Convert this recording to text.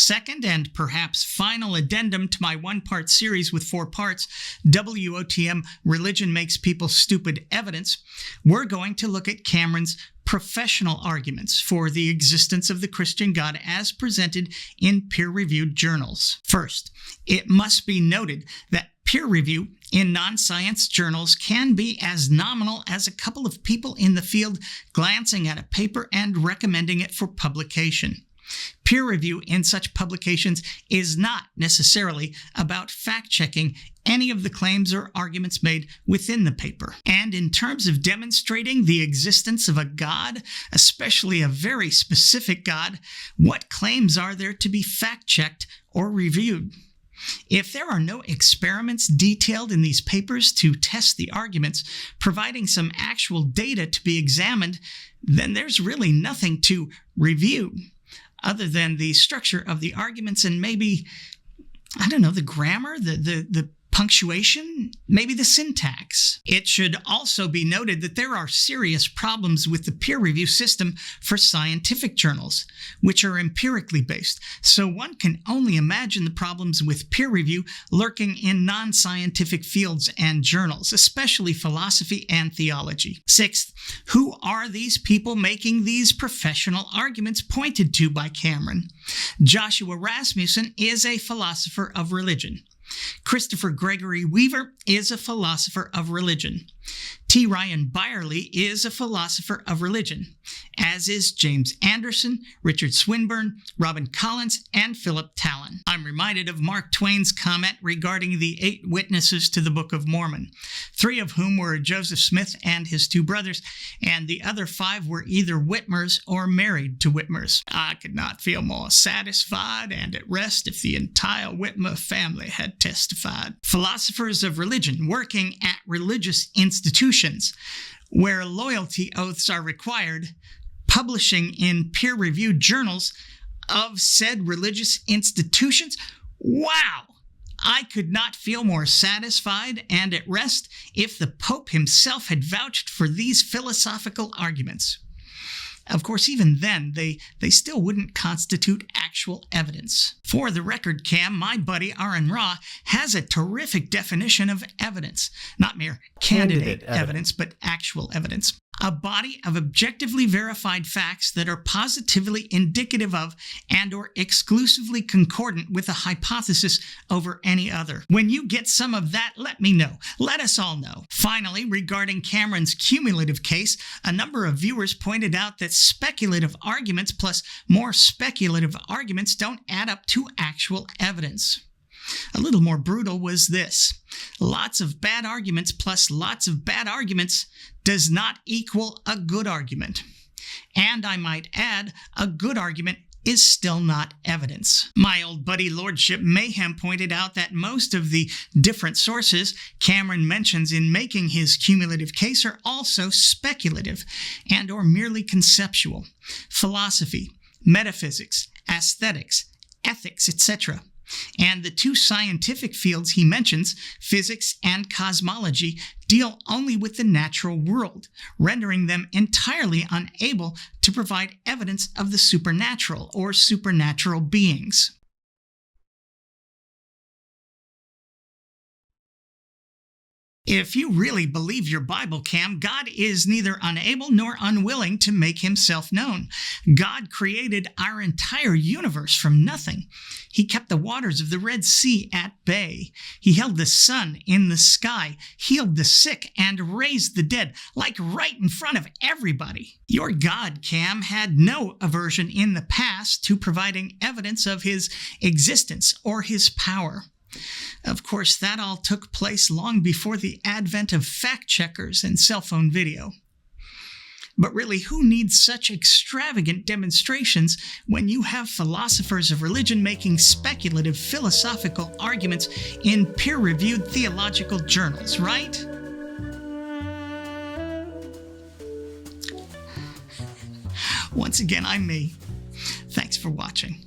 second and perhaps final addendum to my one-part series with 4 parts, WOTM, Religion Makes People Stupid Evidence, we're going to look at Cameron's professional arguments for the existence of the Christian God as presented in peer-reviewed journals. First, it must be noted that peer review in non-science journals can be as nominal as a couple of people in the field glancing at a paper and recommending it for publication. Peer review in such publications is not necessarily about fact-checking any of the claims or arguments made within the paper. And in terms of demonstrating the existence of a God, especially a very specific God, what claims are there to be fact-checked or reviewed? If there are no experiments detailed in these papers to test the arguments, providing some actual data to be examined, then there's really nothing to review other than the structure of the arguments and maybe, I don't know, the grammar, the punctuation, maybe the syntax. It should also be noted that there are serious problems with the peer review system for scientific journals, which are empirically based. So one can only imagine the problems with peer review lurking in non-scientific fields and journals, especially philosophy and theology. Sixth, who are these people making these professional arguments pointed to by Cameron? Joshua Rasmussen is a philosopher of religion. Christopher Gregory Weaver is a philosopher of religion. T. Ryan Byerly is a philosopher of religion, as is James Anderson, Richard Swinburne, Robin Collins, and Philip Talon. I'm reminded of Mark Twain's comment regarding the 8 witnesses to the Book of Mormon, 3 of whom were Joseph Smith and his 2 brothers, and the other 5 were either Whitmers or married to Whitmers. I could not feel more satisfied and at rest if the entire Whitmer family had testified. Philosophers of religion working at religious institutions where loyalty oaths are required, publishing in peer-reviewed journals of said religious institutions. Wow! I could not feel more satisfied and at rest if the Pope himself had vouched for these philosophical arguments. Of course, even then, they still wouldn't constitute actual evidence. For the record, Cam, my buddy Aaron Ra has a terrific definition of evidence. Not mere candidate evidence, but actual evidence. A body of objectively verified facts that are positively indicative of and or exclusively concordant with a hypothesis over any other. When you get some of that, let me know. Let us all know. Finally, regarding Cameron's cumulative case, a number of viewers pointed out that speculative arguments plus more speculative arguments don't add up to actual evidence. A little more brutal was this. Lots of bad arguments plus lots of bad arguments does not equal a good argument. And I might add, a good argument is still not evidence. My old buddy Lordship Mayhem pointed out that most of the different sources Cameron mentions in making his cumulative case are also speculative and or merely conceptual. Philosophy, metaphysics, aesthetics, ethics, etc. And the 2 scientific fields he mentions, physics and cosmology, deal only with the natural world, rendering them entirely unable to provide evidence of the supernatural or supernatural beings. If you really believe your Bible, Cam, God is neither unable nor unwilling to make himself known. God created our entire universe from nothing. He kept the waters of the Red Sea at bay. He held the sun in the sky, healed the sick, and raised the dead, like right in front of everybody. Your God, Cam, had no aversion in the past to providing evidence of his existence or his power. Of course, that all took place long before the advent of fact-checkers and cell phone video. But really, who needs such extravagant demonstrations when you have philosophers of religion making speculative philosophical arguments in peer-reviewed theological journals, right? Once again, I'm me. Thanks for watching.